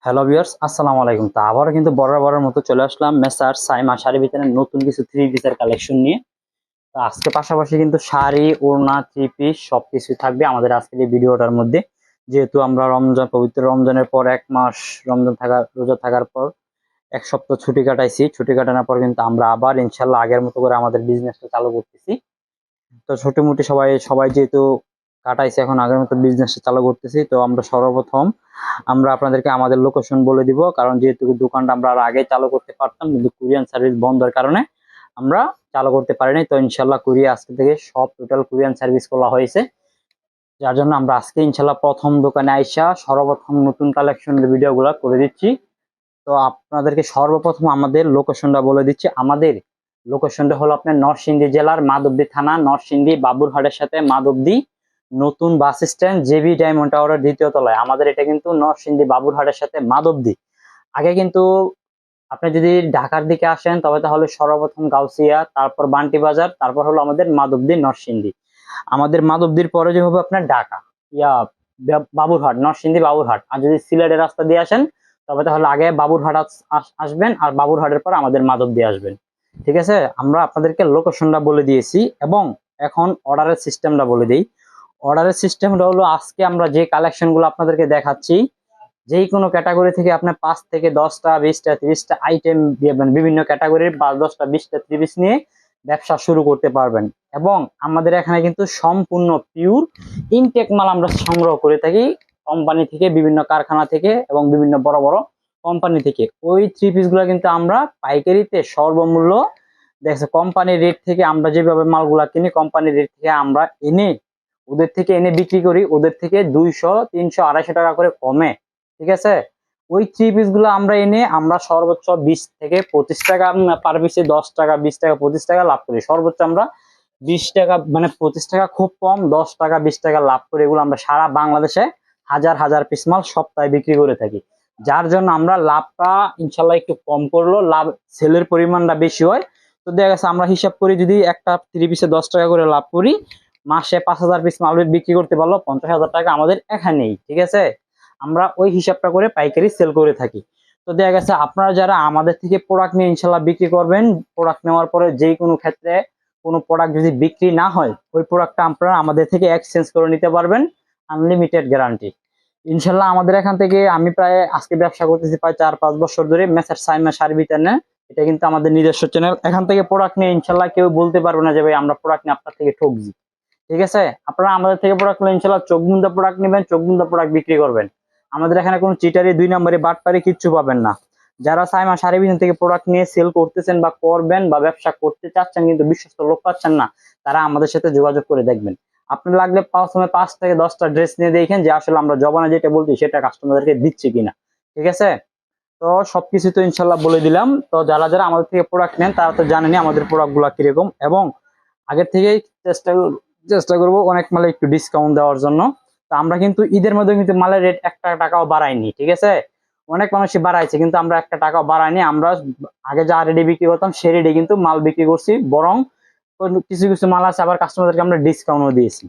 Hello viewers, আসসালামু আলাইকুম। তো আবারও কিন্তু বরাবরের মতো চলে আসলাম মেসার সাইমা শাড়ি বিতানের নতুন কিছু থ্রি পিসের কালেকশন নিয়ে। তো আজকে পাশাপাশি কিন্তু শাড়ি, ওড়না, থ্রি পিস সবকিছুই থাকবে আমাদের আজকের এই ভিডিওটার মধ্যে। যেহেতু আমরা পবিত্র রমজানের পর 1 মাস রোজা থাকার পর 1 সপ্তাহ ছুটি কাটাইছি। ছুটি কাটানোর পর কিন্তু আমরা আবার ইনশাল্লাহ আগের মতো করে আমাদের বিজনেসটা চালু করতেছি। তো ছোট মোটি সবাই সবাই যেহেতু কাটাইছে, এখন আগের মতো বিজনেসটা চালু করতেছি। তো আমরা সর্বপ্রথম আপনাদেরকে আমাদের লোকেশন বলে দিব, কারণ যেহেতু দোকানটা আমরা আগে চালু করতে পারতাম, কিন্তু কুরিয়ান সার্ভিস বন্ধের কারণে আমরা চালু করতে পারিনি। তো ইনশাল্লাহ কুরিয়ার আজকে থেকে সব টোটাল কুরিয়ান সার্ভিস খোলা হয়েছে, যার জন্য আমরা আজকে ইনশাল্লাহ প্রথম দোকানে আইসা সর্বপ্রথম নতুন কালেকশনের ভিডিওগুলো করে দিচ্ছি। তো আপনাদেরকে সর্বপ্রথম আমাদের লোকেশনটা বলে দিচ্ছি। আমাদের লোকেশনটা হলো আপনার নরসিংদী জেলার মাধবদী থানা, নরসিংদী বাবুরহাটের সাথে মাধবদী নতুন বাস স্ট্যান্ড, জেবি ডায়মন্ড টাওয়ারের দ্বিতীয় তলায়। আমাদের এটা কিন্তু নরসিংদী বাবুরহাটের সাথে মাধবদী। আগে কিন্তু আপনি যদি ঢাকার দিকে আসেন তবে তাহলে সর্বপ্রথম গাউসিয়া, তারপর বান্টি বাজার, তারপর হলো আমাদের মাধবদী নরসিংদী। আমাদের মাধবদীর পরে যে হবে আপনার ঢাকা বাবুরহাট, নরসিংদী বাবুরহাট। আর যদি সিলেটের রাস্তা দিয়ে আসেন তবে তাহলে আগে বাবুরহাট আসবেন, আর বাবুরহাটের পর আমাদের মাধবদী আসবেন। ঠিক আছে, আমরা আপনাদেরকে লোকেশনটা বলে দিয়েছি এবং এখন অর্ডারের সিস্টেমটা বলে দিই। অর্ডারের সিস্টেমটা হলো, আজকে আমরা যে কালেকশনগুলো আপনাদেরকে দেখাচ্ছি, যেই কোনো ক্যাটাগরি থেকে আপনার 5 থেকে 10টা 20টা 30টা আইটেম বিভিন্ন ক্যাটাগরির 5 10টা 20টা 30 নিয়ে ব্যবসা শুরু করতে পারবেন। এবং আমাদের এখানে কিন্তু সম্পূর্ণ পিওর ইনটেক মাল আমরা সংগ্রহ করে থাকি কোম্পানি থেকে, বিভিন্ন কারখানা থেকে এবং বিভিন্ন বড় বড় কোম্পানি থেকে। ওই থ্রি পিস গুলো কিন্তু আমরা পাইকারিতে সর্বমূল্য দেখছে কোম্পানির রেট থেকে, আমরা যেভাবে মালগুলা কিনি কোম্পানির রেট থেকে আমরা ওদের থেকে এনে বিক্রি করি, ওদের থেকে 200 300 250 টাকা করে কমে। ঠিক আছে, ওই থ্রি পিস গুলো আমরা এনে আমরা সর্বোচ্চ 20 থেকে 25 টাকা পার পিসে, 10 টাকা 20 টাকা 25 টাকা লাভ করি। সর্বোচ্চ আমরা 20 টাকা, মানে 25 টাকা খুব কম, 10 টাকা 20 টাকা লাভ করে এগুলো আমরা সারা বাংলাদেশে হাজার হাজার পিস মাল সপ্তাহে বিক্রি করে থাকি। যার জন্য আমরা লাভটা ইনশাল্লাহ একটু কম করলো, লাভ সেলের পরিমাণটা বেশি হয়। তো দেখা গেছে আমরা হিসাব করি, যদি একটা থ্রি পিসে 10 টাকা করে লাভ করি, মাসে 5,000 পিস মাল বিক্রি করতে পারলো 50,000 টাকা আমাদের এখানেই। ঠিক আছে, আমরা ওই হিসাবটা করে পাইকারি সেল করে থাকি। তো দেখা গেছে আপনারা যারা আমাদের থেকে প্রোডাক্ট নিয়ে ইনশাল্লাহ বিক্রি করবেন, প্রোডাক্ট নেওয়ার পরে যে কোনো ক্ষেত্রে কোনো প্রোডাক্ট যদি বিক্রি না হয়, ওই প্রোডাক্টটা আপনারা আমাদের থেকে এক্সচেঞ্জ করে নিতে পারবেন, আনলিমিটেড গ্যারান্টি ইনশাল্লাহ। আমাদের এখান থেকে আমি প্রায় আজকে ব্যবসা করতেছি প্রায় 4-5 বছর ধরে, মেসার সাইমা শাড়ি বিতানে। এটা কিন্তু আমাদের নিজস্ব চ্যানেল। এখান থেকে প্রোডাক্ট নিয়ে ইনশাল্লাহ কেউ বলতে পারবে না যে ভাই আমরা প্রোডাক্ট নিয়ে আপনার থেকে ঠকছি। ঠিক আছে, আপনারা আমাদের থেকে প্রোডাক্ট নিলে ইনশাল্লাহ চোখ বুন্দা প্রোডাক্ট নেবেন, চোখ বুন্দা প্রোডাক্ট বিক্রি করবেন। আমাদের এখানে কোনো চিটারি, 2 নম্বরে বাটপারি কিচ্ছু পাবেন না। যারা সাইমা শাড়ি বিতান থেকে প্রোডাক্ট নিয়ে সেল করতেছেন বা করবেন বা ব্যবসা করতে চাচ্ছেন কিন্তু বিশ্বস্ত লোক পাচ্ছেন না, তারা আমাদের সাথে যোগাযোগ করে দেখবেন। আপনার লাগলে প্রথমে 5 থেকে 10টা ড্রেস নিয়ে দেখেন যে আসলে আমরা জবানে যেটা বলছি সেটা কাস্টমারদেরকে দিচ্ছি কিনা। ঠিক আছে, তো সবকিছু তো ইনশাল্লাহ বলে দিলাম। তো যারা যারা আমাদের থেকে প্রোডাক্ট নেন তারা তো জানেনি আমাদের প্রোডাক্ট গুলা কিরকম, এবং আগের থেকেই চেষ্টা করবো অনেক মালে একটু ডিসকাউন্ট দেওয়ার জন্য। তো আমরা কিন্তু ঈদের মধ্যে কিন্তু মালের রেট 1 টাকাও বাড়াইনি। ঠিক আছে, অনেক মানুষই বাড়াইছে কিন্তু আমরা 1 টাকাও বাড়াইনি। আমরা আগে যা রেটে বিক্রি করতাম সেই রেটে কিন্তু মাল বিক্রি করছি, বরং কিছু কিছু মাল আছে আবার কাস্টমারদেরকে আমরা ডিসকাউন্টও দিয়েছি।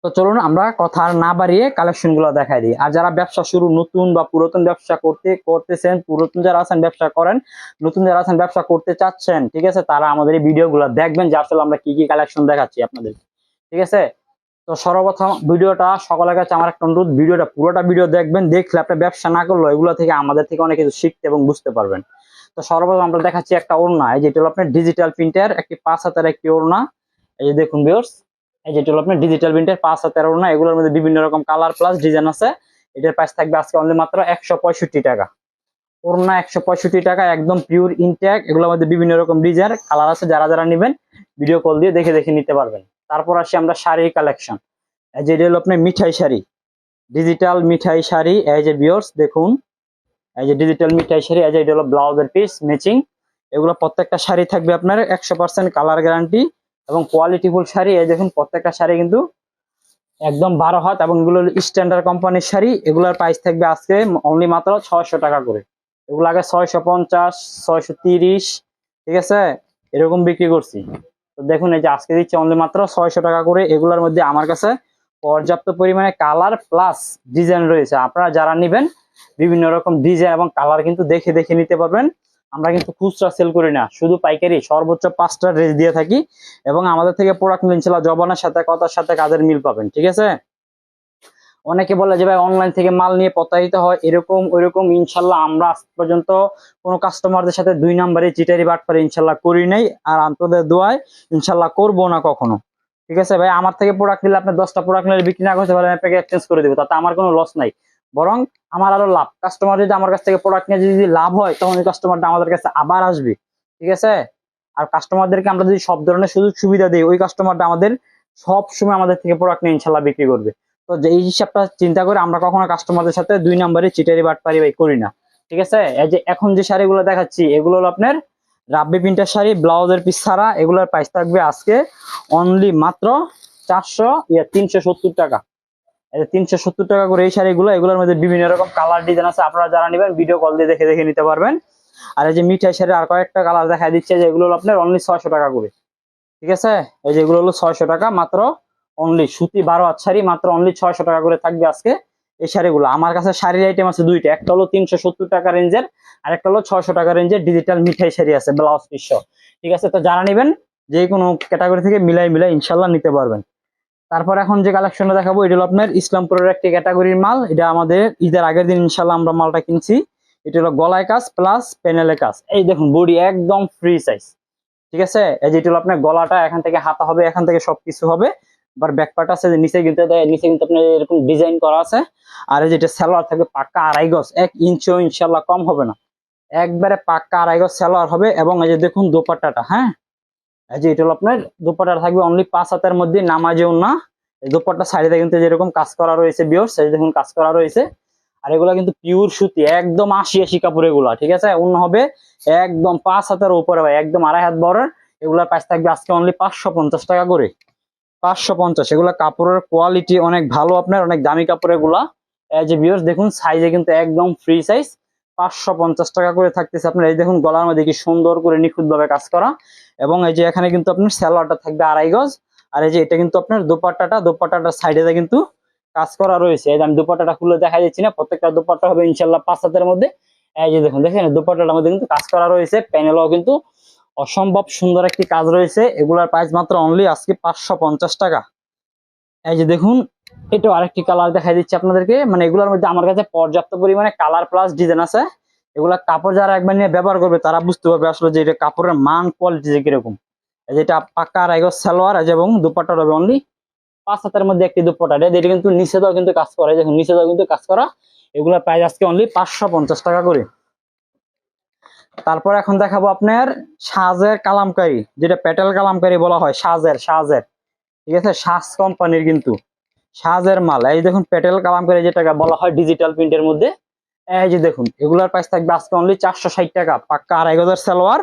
তো চলুন আমরা কথা আর না বাড়িয়ে কালেকশন গুলো দেখাই দিই। আর যারা ব্যবসা শুরু, নতুন বা পুরাতন ব্যবসা করতেছেন, পুরাতন যারা আছেন ব্যবসা করেন, নতুন যারা আছেন ব্যবসা করতে চাচ্ছেন, ঠিক আছে, তারা আমাদের এই ভিডিও গুলো দেখবেন যে আসলে আমরা কি কি কালেকশন দেখাচ্ছি আপনাদের। ঠিক আছে, তো সর্বপ্রথম ভিডিওটা সকলের কাছে আমার একটা অনুরোধ, ভিডিওটা পুরোটা ভিডিও দেখবেন, দেখলে আপনি ব্যবসা না করলেও এগুলো থেকে আমাদের থেকে অনেক কিছু শিখতে এবং বুঝতে পারবেন। তো সর্বপ্রথম আমরা দেখাচ্ছি একটা ওড়না, এই যেটা হলো আপনার ডিজিটাল প্রিন্টের একটি 5 হাতের একটি ওড়না। এই যে দেখুন ভিউয়ার্স, এই যেটা হলো আপনার ডিজিটাল প্রিন্টের 5 হাতের ওড়না। এগুলোর মধ্যে বিভিন্ন রকম কালার প্লাস ডিজাইন আছে। এটার প্রাইস থাকবে আজকে অনলি মাত্র 165 টাকা। ওড়না 165 টাকা, একদম পিওর ইনটেক। এগুলোর মধ্যে বিভিন্ন রকম ডিজাইন কালার আছে, যারা যারা নেবেন ভিডিও কল দিয়ে দেখে দেখে নিতে পারবেন। তারপর আসি আমরা শাড়ির কালেকশন। এই যে এটা হলো আপনার মিঠাই শাড়ি, ডিজিটাল মিঠাই শাড়ি। এই যে ভিউয়ার্স দেখুন, এই যে ডিজিটাল মিঠাই শাড়ি, এই যে এটা হলো ব্লাউজের পিস ম্যাচিং। এগুলো প্রত্যেকটা শাড়ি থাকবে আপনার 100% কালার গ্যারান্টি এবং কোয়ালিটিফুল শাড়ি। এই দেখুন প্রত্যেকটা শাড়ি কিন্তু একদম 12 হাত, এবং এগুলো স্ট্যান্ডার্ড কোম্পানির শাড়ি। এগুলোর প্রাইস থাকবে আজকে অনলি মাত্র 600 টাকা করে। এগুলো আগে 650 630, ঠিক আছে, এরকম বিক্রি করছি। তো দেখুন এই যে আজকে দিচ্ছি অনলি মাত্র 600 টাকা করে। এগুলোর মধ্যে আমার কাছে পর্যাপ্ত পরিমাণে কালার প্লাস ডিজাইন রয়েছে। আপনারা যারা নেবেন বিভিন্ন রকম ডিজাইন এবং কালার কিন্তু দেখে দেখে নিতে পারবেন। আমরা কিন্তু খুচরা সেল করি না, শুধু পাইকারি, সর্বোচ্চ 5টা ড্রেস দিয়ে থাকি এবং আমাদের থেকে প্রোডাক্ট নিলে ইনশাআল্লাহ জবানের সাথে কথার সাথে কাজের মিল পাবেন। ঠিক আছে, অনেকে বলে যে ভাই অনলাইন থেকে মাল নিয়ে প্রতারিত হয়, এরকম ওইরকম, ইনশাল্লাহ আমরা আজ পর্যন্ত কোনো কাস্টমারদের সাথে 2 নম্বরে চিটারি বাটপারি ইনশাল্লাহ করি নাই, আর আপনাদের দোয়ায় ইনশাল্লাহ করবো না কখনো। ঠিক আছে ভাই, আমার থেকে প্রোডাক্ট নিলে আপনি 10টা প্রোডাক্ট নিলে বিক্রি না করতে পারেন, আপনাকে এক্সচেঞ্জ করে দেবো, তাতে আমার কোনো লস নাই, বরং আমার আরো লাভ। কাস্টমার যদি আমার কাছ থেকে প্রোডাক্ট নিয়ে যদি লাভ হয়, তখন ওই কাস্টমারটা আমাদের কাছে আবার আসবে। ঠিক আছে, আর কাস্টমারদেরকে আমরা যদি সব ধরনের সুযোগ সুবিধা দিই, ওই কাস্টমারটা আমাদের সব সময় আমাদের থেকে প্রোডাক্ট নিয়ে ইনশাল্লাহ বিক্রি করবে। তো এই হিসাবটা চিন্তা করে আমরা কখনো কাস্টমারদের সাথে 2 নম্বরে চিটারি বাটপারি ভাই করি না। ঠিক আছে, এই যে এখন যে শাড়িগুলো দেখাচ্ছি, এগুলো হলো আপনার রাব্বি প্রিন্টের শাড়ি, ব্লাউজের পিস ছাড়া। এগুলোর প্রাইস থাকবে আজকে অনলি মাত্র 370 টাকা। 370 টাকা করে এই শাড়িগুলো। এগুলোর মধ্যে বিভিন্ন রকম কালার ডিজাইন আছে, আপনারা যারা নেবেন ভিডিও কল দিয়ে দেখে দেখে নিতে পারবেন। আর এই যে মিঠাই শাড়ি আর কয়েকটা কালার দেখা দিচ্ছে, যে এগুলো হলো আপনার অনলি 600 টাকা করে। ঠিক আছে, এই যে এগুলো হলো 600 টাকা মাত্র, অনলি সুতি 12 হাত শাড়ি মাত্র অনলি 600 টাকা করে থাকবে আজকে এই শাড়িগুলো। আমার কাছে শাড়ির আইটেম আছে দুইটা, একটা হলো 370 টাকা রেঞ্জের, আর একটা হলো 600 টাকা রেঞ্জের ডিজিটাল মিঠাই শাড়ি আছে ব্লাউজ পিস। ঠিক আছে, তো যারা নেবেন যে কোনো ক্যাটাগরি থেকে মিলাই মিলাই ইনশাল্লাহ নিতে পারবেন। তারপর এখন যে কালেকশনটা দেখাবো, এটা হলো আপনার ইসলামপুরের একটি ক্যাটাগরির মাল। এটা আমাদের ঈদের আগের দিন ইনশাল্লাহ আমরা মালটা কিনছি। এটা হলো গলায় কাজ প্লাস প্যানেলে কাজ। এই দেখুন বডি একদম ফ্রি সাইজ। ঠিক আছে, এই যে এটা হলো আপনার গলাটা, এখান থেকে হাতা হবে, এখান থেকে সবকিছু হবে। আবার ব্যাক পার্ট আছে, যে নিচে কিন্তু নিচে কিন্তু আপনার এরকম ডিজাইন করা আছে। আর এই যেটা সালোয়ার থাকবে পাক্কা 2.5 গজ, 1 ইঞ্চিও ইনশাল্লাহ কম হবে না, একবারে পাক্কা 2.5 গজ সালোয়ার হবে। এবং এই যে দেখুন দোপাট্টাটা, হ্যাঁ এই যে এটা হলো আপনার দোপাট্টা থাকবে অনলি 5 হাতের মধ্যে, নামাজেও না। এই দোপাট্টা সাইডে কিন্তু যেরকম কাজ করা রয়েছে ভিউয়ার্স, এই দেখুন কাজ করা রয়েছে। আর এগুলা কিন্তু পিওর সুতি, একদম 80 কাপড় এগুলা। ঠিক আছে, অন্য হবে একদম 5 হাতের উপরে ভাই, একদম 2.5 হাত বড়। এগুলার প্রাইস থাকবে আজকে অনলি 550 টাকা করে, 550। এগুলা কাপড়ের কোয়ালিটি অনেক ভালো, আপনার অনেক দামি কাপড় এগুলা। এই যে ভিউয়ার্স দেখুন সাইজে কিন্তু একদম ফ্রি সাইজ, 550 টাকা করে থাকতেছে আপনার। এই দেখুন গলার মধ্যে কি সুন্দর করে নিখুঁত ভাবে কাজ করা। এবং এই যে এখানে কিন্তু আপনার সালোয়ারটা থাকবে 2.5 গজ। আর এই যে এটা কিন্তু আপনার দোপাট্টাটার সাইডে কিন্তু কাজ করা রয়েছে। এই যে আমি দোপাট্টাটা খুলে দেখা যাচ্ছি না, প্রত্যেকটা দোপাট্টা হবে ইনশাল্লাহ 5 হাতের মধ্যে। এই যে দেখুন, দেখেন দোপাট্টাটার মধ্যে কিন্তু কাজ করা রয়েছে, প্যানেলও কিন্তু অসম্ভব সুন্দর একটি কাজ রয়েছে। এগুলার প্রাইস মাত্র অনলি আজকে 550 টাকা। এই যে দেখুন, এটাও আরেকটি কালার দেখাই দিচ্ছি আপনাদেরকে। মানে এগুলোর মধ্যে আমার কাছে পর্যাপ্ত পরিমাণে কালার প্লাস ডিজাইন আছে। এগুলা কাপড় যারা একবার নিয়ে ব্যবহার করবে তারা বুঝতে পারবে আসলে যে এটা কাপড়ের মান কোয়ালিটি যে কিরকম। এই যেটা পাক্কা 2.5 গজ সালোয়ার এবং দুপাট্টা হবে অনলি 5 হাতের মধ্যে একটি দুপাট্টা। এটা কিন্তু নিচে দাও কিন্তু কাজ করা, দেখুন নিচে দাও কিন্তু কাজ করা। এগুলোর প্রাইস আজকে অনলি 550 টাকা করে। তারপর এখন দেখাবো আপনার সাজের কালামকারী, যেটা পেটেল কালামকারী বলা হয়, সাজের। ঠিক আছে, সাজ কোম্পানির কিন্তু সাজের মাল। এই দেখুন পেটেল কালামকারী যেটাকে বলা হয় ডিজিটাল প্রিন্টের মধ্যে। এই যে দেখুন এগুলার প্রাইস থাকবে আজকে অনলি 460 টাকা, পাক্কা 2.5 গজের সালোয়ার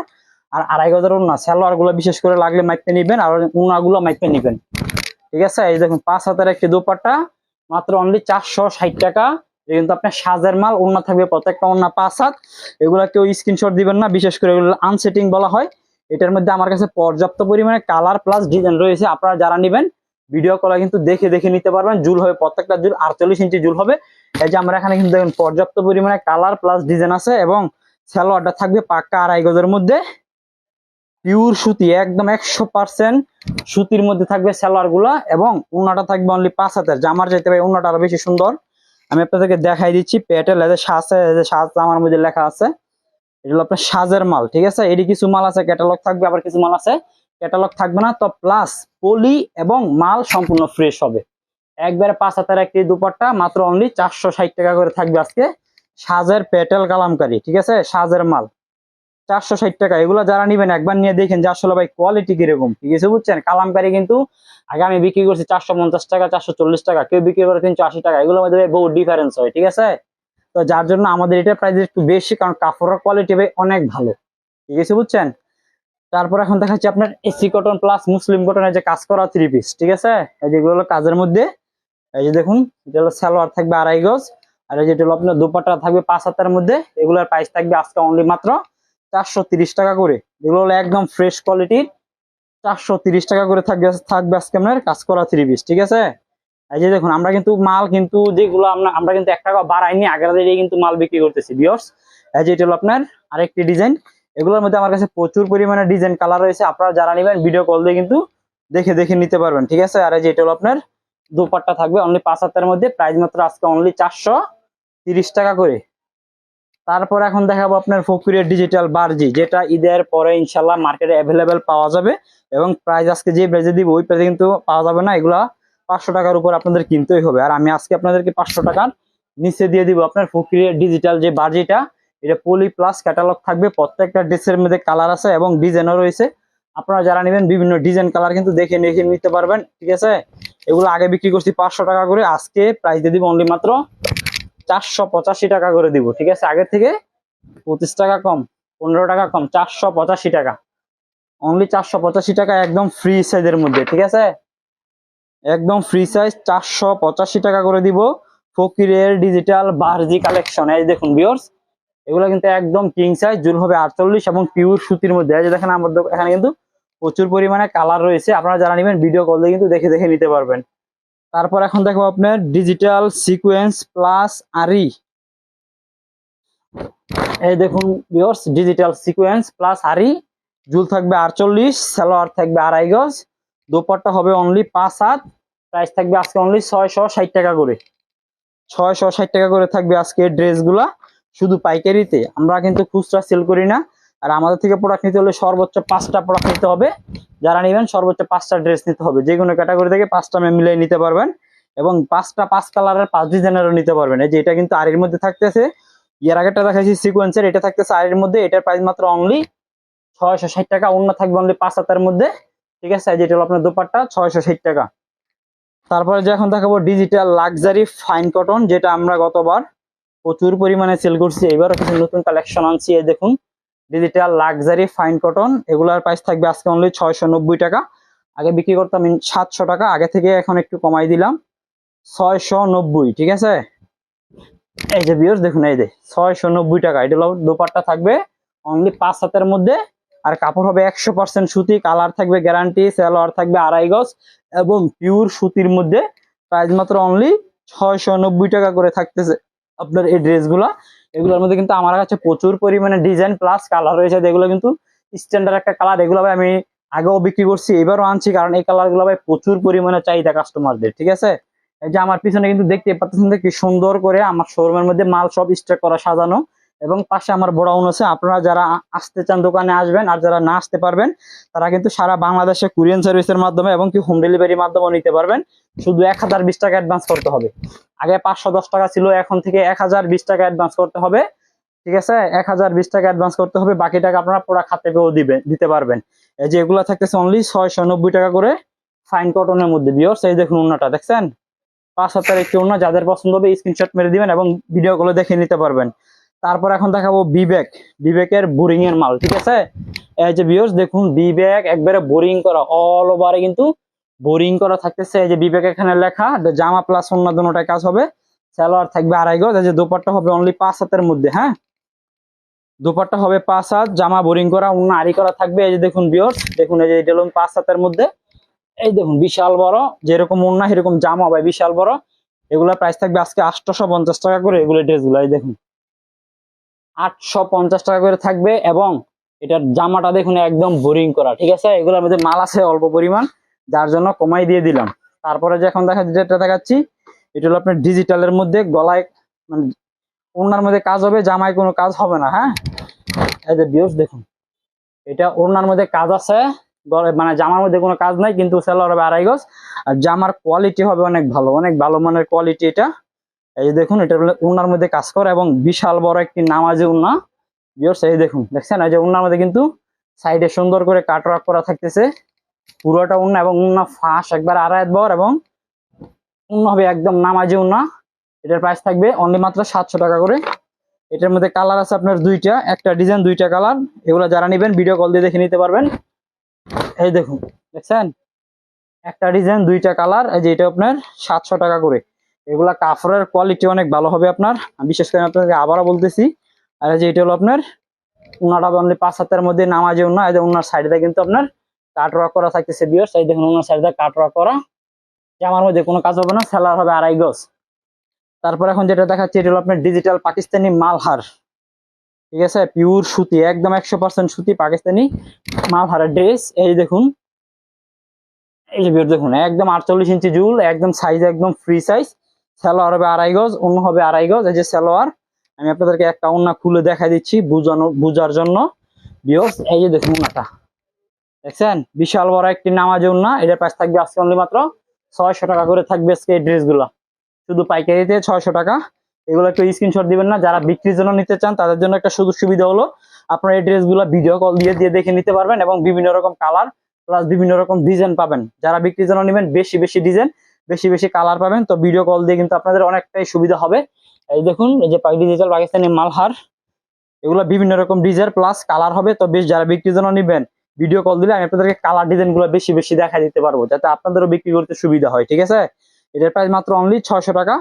আর 2.5 গজের ওড়না। সালোয়ার গুলো বিশেষ করে লাগলে মাইপে নিবেন, আর ওড়না গুলো মাইপে নিবেন। ঠিক আছে, এই দেখুন 5 হাতের একটি দোপাট্টা মাত্র অনলি 460 টাকা। কিন্তু আপনার সাজের মাল, ওড়না থাকবে প্রত্যেকটা ওড়না 5 হাত। এগুলা কেউ স্ক্রিনশট দিবেন না, বিশেষ করে এগুলো আনসেটিং বলা হয়। এটার মধ্যে আমার কাছে পর্যাপ্ত পরিমাণে কালার প্লাস ডিজাইন রয়েছে, আপনারা যারা নেবেন ভিডিও কলে কিন্তু দেখে দেখে নিতে পারবেন। জুল হবে প্রত্যেকটা জুল 48 ইঞ্চি জুল হবে। এই যে আমরা এখানে কিন্তু দেখুন পর্যাপ্ত পরিমাণে কালার প্লাস ডিজাইন আছে। এবং সালোয়ারটা থাকবে পাক্কা 2.5 গজের মধ্যে, পিওর সুতি, একদম 100% সুতির মধ্যে থাকবে সালোয়ার গুলা। এবং ওড়নাটা থাকবে অনলি 5 হাতের। জামার চাইতে ভাই ওড়নাটা আরো বেশি সুন্দর, আমি আপনাদেরকে দেখাই দিচ্ছি। পেটেল সাজ আমার মধ্যে লেখা আছে, এগুলো আপনার সাজের মাল। ঠিক আছে, এটি কিছু মাল আছে ক্যাটালগ থাকবে, আবার কিছু মাল আছে ক্যাটালগ থাকবে না। তো প্লাস পলি এবং মাল সম্পূর্ণ ফ্রেশ হবে। একবারে 5 হাতের একটি দুপাট্টা মাত্র অনলি 460 টাকা করে থাকবে আজকে, সাজের পেটেল কালামকারী। ঠিক আছে, সাজের মাল 460 টাকা। এগুলো যারা নিবেন একবার নিয়ে দেখেন যে আসলে ভাই কোয়ালিটি কিরকম। ঠিক আছে, বুঝছেন। কালামকারী কিন্তু আগে আমি বিক্রি করছি 450 টাকা, 440 টাকা, কেউ বিক্রি করে 380 টাকা। এগুলোর মধ্যে বহু ডিফারেন্স হয়। ঠিক আছে, তো যার জন্য আমাদের এটা প্রাইস একটু বেশি, কারণ কাপড়ের কোয়ালিটি ভাই অনেক ভালো। ঠিক আছে, বুঝছেন। তারপর এখন দেখাচ্ছি আপনার এসি কটন প্লাস মুসলিম কটনের যে কাজ করা 3 পিস। ঠিক আছে, এই যেগুলো হলো কাজের মধ্যে। এই যে দেখুন, এটা হলো সালোয়ার থাকবে 2.5 গজ, আর এই যেটা হলো আপনার দুপাট্টা থাকবে 5 হাতের মধ্যে। এগুলোর প্রাইস থাকবে আজকে অনলি মাত্র 430 টাকা করে। এগুলো হলো একদম ফ্রেশ কোয়ালিটির, 430 টাকা করে থাকবে আজকে আপনার কাজ করা 3 পিস। ঠিক আছে, এই যে দেখুন আমরা কিন্তু মাল কিন্তু যেগুলো আমরা কিন্তু 1 টাকা বাড়াইনি, আগের দিয়ে কিন্তু মাল বিক্রি করতেছি ভিউয়ার্স। এই যে এটা হলো আপনার আরেকটি ডিজাইন। এগুলোর মধ্যে আমার কাছে প্রচুর পরিমাণে ডিজাইন কালার রয়েছে, আপনারা যারা নেবেন ভিডিও কল দিয়ে কিন্তু দেখে দেখে নিতে পারবেন, ঠিক আছে। আর এই যে এটা হলো আপনার দুপাট্টা থাকবে অনলি 5 হাতের মধ্যে, প্রাইস মাত্র আজকে অনলি 430 টাকা করে। তারপর এখন দেখাবো আপনার ফকিরের ডিজিটাল বারজি, যেটা ঈদের পরে ইনশাল্লাহ মার্কেটে অ্যাভেলেবেল পাওয়া যাবে, এবং প্রাইস আজকে যে প্রাইসে দিব ওই প্রাইসে কিন্তু পাওয়া যাবে না, এগুলা 500 টাকার উপর আপনাদের কিনতেই হবে। আর আমি আজকে আপনাদেরকে 500 টাকার নিচে দিয়ে দিব আপনার ফকিরের ডিজিটাল যে বারজিটা। এটা পলি প্লাস ক্যাটালগ থাকবে, প্রত্যেকটা ড্রেসের মধ্যে কালার আছে এবং ডিজাইনও রয়েছে। আপনারা যারা নেবেন বিভিন্ন ডিজাইন কালার কিন্তু দেখে দেখে নিতে পারবেন, ঠিক আছে। এগুলো আগে বিক্রি করছি 500 টাকা করে, আজকে প্রাইস দিয়ে দিব অনলি মাত্র 485 টাকা করে দিব, ঠিক আছে। আগের থেকে 25 টাকা কম, 15 টাকা কম, 485 টাকা, অনলি 485 টাকা, একদম ফ্রি সাইজের মধ্যে, ঠিক আছে। একদম ফ্রি সাইজ 485 টাকা করে দিব ফকিরের ডিজিটাল বারজি কালেকশন। এই দেখুন ভিউয়ার্স, এগুলো কিন্তু একদম কিং সাইজ, জুল হবে 48 এবং পিওর সুতির মধ্যে। এই যে দেখেন আমার এখানে কিন্তু প্রচুর পরিমাণে কালার রয়েছে, আপনারা যারা নেবেন ভিডিও কল দিয়ে কিন্তু দেখে দেখে নিতে পারবেন। তারপর এখন দেখো আপনার ডিজিটাল সিকোয়েন্স প্লাস আরি। এই দেখুন ভিউয়ার্স, ডিজিটাল সিকোয়েন্স প্লাস আরি, জুল থাকবে 48, সালোয়ার থাকবে 2.5 গজ, দোপাট্টা হবে অনলি 5 হাত, প্রাইস থাকবে আজকে অনলি 660 টাকা করে। 660 টাকা করে থাকবে আজকে ড্রেসগুলা, শুধু পাইকারিতে, আমরা কিন্তু খুচরা সেল করি না। আর আমাদের থেকে প্রোডাক্ট নিতে হলে সর্বোচ্চ 5টা প্রোডাক্ট নিতে হবে, যারা নেবেন সর্বোচ্চ 5টা ড্রেস নিতে হবে, যে কোনো ক্যাটাগরি থেকে 5টা মিলিয়ে নিতে পারবেন, এবং 5টা 5 কালারের 5 ডিজাইনেরও নিতে পারবেন। এই যে এটা কিন্তু আরির মধ্যে থাকতেছে, এর আগেটা দেখাইছি সিকোয়েন্সের, এটা থাকতেছে আরির মধ্যে, এটার প্রাইস মাত্র অনলি 660 টাকা, অন্য থাকবে অনলি 5 হাতের মধ্যে, ঠিক আছে। যেটা হলো আপনার দোপাট্টা 660 টাকা। তারপরে যে এখন দেখাবো ডিজিটাল লাক্সারি ফাইন কটন, যেটা আমরা গতবার প্রচুর পরিমাণে সেল করছি, এবারও কিছু নতুন কালেকশন আনছি। এই দেখুন ডিজিটাল লাক্সারি ফাইন কটন, এগুলার প্রাইস থাকবে আজকে অনলি 690 টাকা, আগে বিক্রি করতাম 700 টাকা, আগে থেকে এখন একটু কমাই দিলাম 690, ঠিক আছে। এই যে ভিউয়ার্স দেখুন, এই যে 690 টাকা, এটা হলো দোপাট্টা থাকবে অনলি 5 হাতের মধ্যে, আর কাপড় হবে 100% সুতি, কালার থাকবে গ্যারান্টি, সালোয়ার থাকবে 2.5 গজ এবং পিওর সুতির মধ্যে, প্রাইস মাত্র অনলি 690 টাকা করে থাকতেছে আপনার এই ড্রেসগুলা। এগুলোর মধ্যে কিন্তু আমার কাছে প্রচুর পরিমাণে ডিজাইন প্লাস কালার রয়েছে, এগুলো কিন্তু স্ট্যান্ডার্ড একটা কালার, এগুলো ভাই আমি আগেও বিক্রি করছি, এবারও আনছি, কারণ এই কালার গুলো ভাই প্রচুর পরিমাণে চাহিদা কাস্টমারদের, ঠিক আছে। এই যে আমার পিছনে কিন্তু দেখতে পাচ্ছেন কি সুন্দর করে আমার শোরুমের মধ্যে মাল সব স্টক করা সাজানো, এবং পাশে আমার গোডাউন আছে। আপনারা যারা আসতে চান দোকানে আসবেন, আর যারা না আসতে পারবেন তারা কিন্তু সারা বাংলাদেশে কুরিয়ার সার্ভিসের মাধ্যমে এবং কি হোম ডেলিভারির মাধ্যমে নিতে পারবেন। শুধু 1020 টাকা অ্যাডভান্স করতে হবে, আগে 510 টাকা ছিল, এখন থেকে 1020 টাকা অ্যাডভান্স করতে হবে, ঠিক আছে। 1020 টাকা অ্যাডভান্স করতে হবে, বাকি টাকা আপনারা প্রোডাক্ট হাতে পেয়েও দিতে পারবেন। এই যে এগুলা থাকতেছে অনলি 690 টাকা করে ফাইন কটনের মধ্যে ভিউয়ার্স। এই দেখুন ওন্নাটা দেখছেন, 5 হাতের একটি ওন্না, যাদের পছন্দ হবে স্ক্রিনশট মেরে দিবেন এবং ভিডিও গুলো দেখে নিতে পারবেন। তারপর এখন দেখাবো বিবেকের বোরিং এর মাল, ঠিক আছে। এই যে ভিউয়ার্স দেখুন, বিবেক একবারে বোরিং করা, অল ওভারে কিন্তু বোরিং করা থাকতেছে। এই যে বিবেক এখানে লেখা, জামা প্লাস ওন্না দুটোটাই কাজ হবে, সালোয়ার থাকবে 2.5 গজ, এই যে দোপাট্টা হবে অনলি 5 হাতের মধ্যে, হ্যাঁ দোপাট্টা হবে 5 হাত, জামা বোরিং করা, ওন্না আরি করা থাকবে। এই যে দেখুন ভিউয়ার্স দেখুন, এই যে এটা হলো 5 হাতের মধ্যে, এই দেখুন বিশাল বড়, যেরকম ওন্না সেরকম জামা ভাই বিশাল বড়। এগুলা প্রাইস থাকবে আজকে 850 টাকা করে, এগুলো ড্রেসগুলো এই দেখুন 850 টাকা করে থাকবে, এবং এটার জামাটা দেখুন একদম বোরিং করা, ঠিক আছে। এগুলোর মধ্যে মাল আছে অল্প পরিমাণ, যার জন্য কমাই দিয়ে দিলাম। তারপরে যে এখন যেটা দেখাচ্ছি, এটা হলো আপনার ডিজিটালের মধ্যে, গলায় মানে ওড়নার মধ্যে কাজ হবে, জামায় কোনো কাজ হবে না, হ্যাঁ। এই যে ভিউয়ার্স দেখুন, এটা ওড়নার মধ্যে কাজ আছে, মানে জামার মধ্যে কোনো কাজ নাই, কিন্তু সালোয়ার হবে 2.5 গজ, আর জামার কোয়ালিটি হবে অনেক ভালো, অনেক ভালো মানের কোয়ালিটি এটা। এই যে দেখুন, এটা ওড়নার মধ্যে কাজ করে এবং বিশাল বড় একটি নামাজি ওড়না ভিউয়ার্স। এই দেখুন দেখছেন, এই যে ওড়নার মধ্যে কিন্তু সাইডে সুন্দর করে কাটওয়ার্ক করা থাকতেছে পুরোটা ওড়না, এবং ওড়না ফাঁস একবার 2.5 বহর, এবং ওড়না হবে একদম নামাজি ওড়না। এটার প্রাইস থাকবে অনলি মাত্র 700 টাকা করে। এটার মধ্যে কালার আছে আপনার দুইটা, একটা ডিজাইন দুইটা কালার, এগুলো যারা নেবেন ভিডিও কল দিয়ে দেখে নিতে পারবেন। এই দেখুন দেখছেন, একটা ডিজাইন দুইটা কালার, এই যে এটা আপনার 700 টাকা করে। এগুলা কাপড়ের কোয়ালিটি অনেক ভালো হবে আপনার, বিশেষ করে আপনাকে আবারও বলতেছি। আর এই যে এটা হলো আপনার ওনাটা অনলি 5 হাতের মধ্যে নামাজি ওনা, এই যে ওনার সাইডে কিন্তু আপনার কাটওয়ার্ক করা থাকতেছে ভিউয়ার্স। এই দেখুন ওনার সাইডে কাটওয়ার্ক করা, জামার মধ্যে কোনো কাজ হবে না, সেলার হবে 2.5 গজ। তারপর এখন যেটা দেখাচ্ছি এটা হলো আপনার ডিজিটাল পাকিস্তানি মালহার, ঠিক আছে, পিওর সুতি, একদম 100% সুতি পাকিস্তানি মালহারের ড্রেস। এই দেখুন, এই যে দেখুন একদম 48 ইঞ্চি জুল, একদম সাইজ একদম ফ্রি সাইজ। সালোয়ার হবে 2.5 গজ, অন্য হবে 2.5 গজ। এই যে সালোয়ার, আমি আপনাদেরকে একটা ওন্না খুলে দেখাই দিচ্ছি বুঝার জন্য ভিউয়ার্স। এই যে দেখুন ওন্নাটা দেখছেন, বিশাল বড় একটি নামাজ ওন্না। এটার প্রাইস থাকবে আজকে অনলি মাত্র 600 টাকা করে থাকবে আজকে এই ড্রেসগুলো, শুধু পাইকারিতে 600 টাকা। এগুলো একটু স্ক্রিনশট দিবেন না, যারা বিক্রির জন্য নিতে চান তাদের জন্য একটা সুযোগ সুবিধা হলো, আপনারা এই ড্রেসগুলো ভিডিও কল দিয়ে দেখে নিতে পারবেন এবং বিভিন্ন রকম কালার প্লাস বিভিন্ন রকম ডিজাইন পাবেন। যারা বিক্রির জন্য নেবেন বেশি বেশি ডিজাইন বেশি বেশি কালার পাবেন, তো ভিডিও কল দিয়ে কিন্তু আপনাদের অনেকটাই সুবিধা হবে। এই দেখুন, এই যে ডিজিটাল পাকিস্তানি মালহার, এগুলো বিভিন্ন রকম ডিজাইন প্লাস কালার হবে। তো বেশ, যারা বিক্রির জন্য নেবেন ভিডিও কল দিলে আমি আপনাদেরকে কালার ডিজাইন গুলো বেশি বেশি দেখা দিতে পারবো, যাতে আপনাদেরও বিক্রি করতে সুবিধা হয়, ঠিক আছে। এটার প্রাইস মাত্র অনলি 600 টাকা।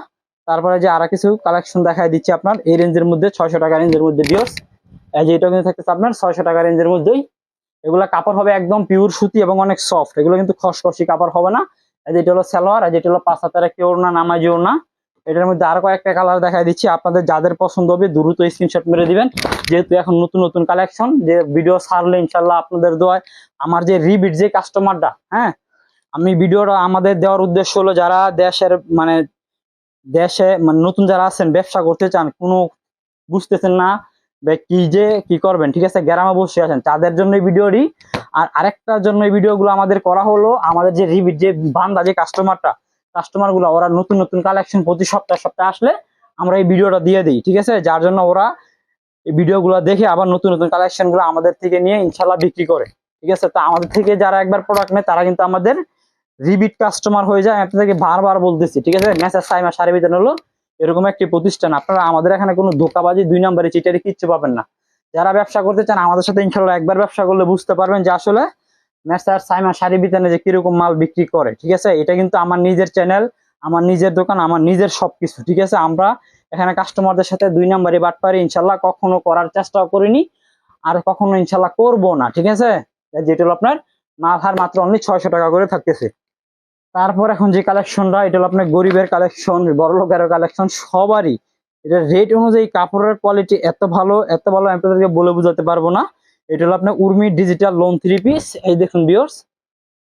তারপরে যে আরো কিছু কালেকশন দেখাই দিচ্ছি আপনার এই রেঞ্জের মধ্যে, 600 টাকা রেঞ্জের মধ্যে ভিউয়ার্স। এই যে এটা কিন্তু থাকতেছে আপনার 600 টাকা রেঞ্জের মধ্যেই। এগুলা কাপড় হবে একদম পিওর সুতি এবং অনেক সফট, এগুলো কিন্তু খসখসি কাপড় হবে না। এই যে এটা হলো সালোয়ার, আর যেটা হলো 5 হাতের একটি ওড়না, নামাজি ওড়না। এটার মধ্যে আরো কয়েকটা কালার দেখাই দিচ্ছি, আপনাদের যাদের পছন্দ হবে দ্রুত স্ক্রিনশট মেরে দিবেন, যেহেতু এখন নতুন নতুন কালেকশন, যে ভিডিও ছাড়লে ইনশাল্লাহ আপনাদের দোয়ায় আমার যে রিপিট যে কাস্টমারটা, হ্যাঁ, আমি ভিডিওটা আমাদের দেওয়ার উদ্দেশ্য হলো যারা দেশের মানে দেশে মানে নতুন যারা আছেন ব্যবসা করতে চান, কোনো বুঝতেছেন না কি যে কি করবেন, ঠিক আছে, গ্রামে বসে আছেন তাদের জন্য এই ভিডিওটি। আর আরেকটার জন্য এই ভিডিওগুলো আমাদের করা হলো, আমাদের যে রিপিট যে বান্দা যে কাস্টমার গুলো ওরা নতুন নতুন কালেকশন প্রতি সপ্তাহে সপ্তাহে আসলে আমরা এই ভিডিওটা দিয়ে দিই, ঠিক আছে, যার জন্য ওরা এই ভিডিওগুলো দেখে আবার নতুন নতুন কালেকশন গুলো আমাদের থেকে নিয়ে ইনশাল্লাহ বিক্রি করে, ঠিক আছে। তো আমাদের থেকে যারা একবার প্রোডাক্ট নেয় তারা কিন্তু আমাদের রিপিট কাস্টমার হয়ে যায়, আপনাদেরকে বারবার বলতেছি, ঠিক আছে। মেসেজ সাইমা শাড়ি বিতান হলো এরকম একটি প্রতিষ্ঠান, আপনারা আমাদের এখানে কোনো ধোকাবাজি 2 নম্বরে চিটারি কিচ্ছু পাবেন না। যারা ব্যবসা করতে চান আমাদের সাথে ইনশাল্লাহ একবার ব্যবসা করলে বুঝতে পারবেন যে আসলে মেসার সাইমা শাড়ি বিতানে যে কিরকম মাল বিক্রি করে, ঠিক আছে। এটা কিন্তু আমার নিজের চ্যানেল, আমার নিজের দোকান, আমার নিজের সবকিছু, ঠিক আছে। আমরা এখানে কাস্টমারদের সাথে 2 নম্বরে বাটপারি ইনশাল্লাহ কখনো করার চেষ্টাও করিনি, আর কখনো ইনশাল্লাহ করবো না, ঠিক আছে। যেটা হলো আপনার মালহার মাত্র অনলি 600 টাকা করে থাকতেছে। তারপর এখন যে কালেকশনটা, এটা হলো আপনার গরিবের কালেকশন, বড় লোকের কালেকশন, সবারই এটা রেট অনুযায়ী কাপড়ের কোয়ালিটি এত ভালো এত ভালো, আমি আপনাদেরকে বলে বোঝাতে পারবো না। এটা হলো আপনার উর্মি ডিজিটাল লোন 3 পিস। এই দেখুন viewers,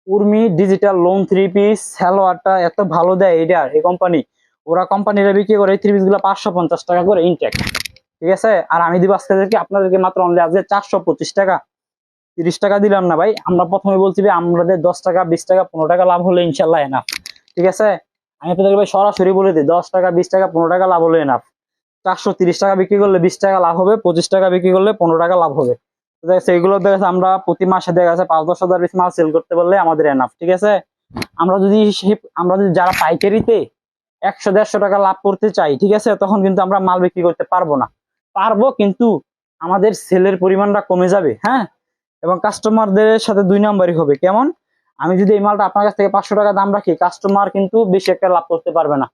Urmi digital loan 3 piece, সালোয়ারটা এত ভালো দেয় এটা এই কোম্পানি, ওরা কোম্পানিরা বিক্রি করে এই 3 পিস গুলো 550 টাকা করে ইনটেক, ঠিক আছে। আর আমি দিব আজকে আপনাদেরকে মাত্র অনলি আজকে 425 টাকা, 30 টাকা দিলাম না ভাই। আমরা প্রথমে বলছি আমাদের 10 টাকা 20 টাকা 15 টাকা লাভ হলে ইনশাল্লাহ এনাফ, ঠিক আছে। আমি আপনাদেরকে ভাই সরাসরি বলে দিই 10 টাকা 20 টাকা 15 টাকা লাভ হলে এনাফ। 430 টাকা বিক্রি করলে 20 টাকা লাভ হবে, 25 টাকা বিক্রি করলে 15 টাকা লাভ হবে। সেইগুলো দেখা যাচ্ছে আমরা প্রতি মাসে দেখা যাচ্ছে 5-10 হাজার পিস মাল সেল করতে পারলে আমাদের এনাফ, ঠিক আছে। আমরা যদি যারা পাইকারিতে 100-150 টাকা লাভ করতে চাই, ঠিক আছে, তখন কিন্তু আমরা মাল বিক্রি করতে পারবো না, পারবো কিন্তু আমাদের সেলের পরিমাণটা কমে যাবে, হ্যাঁ, এবং কাস্টমারদের সাথে 2 নাম্বারই হবে। কেমন, আমি যদি এই মালটা আপনার কাছ থেকে 500 টাকা দাম রাখি, কাস্টমার কিন্তু বেশি একটা লাভ করতে পারবে না।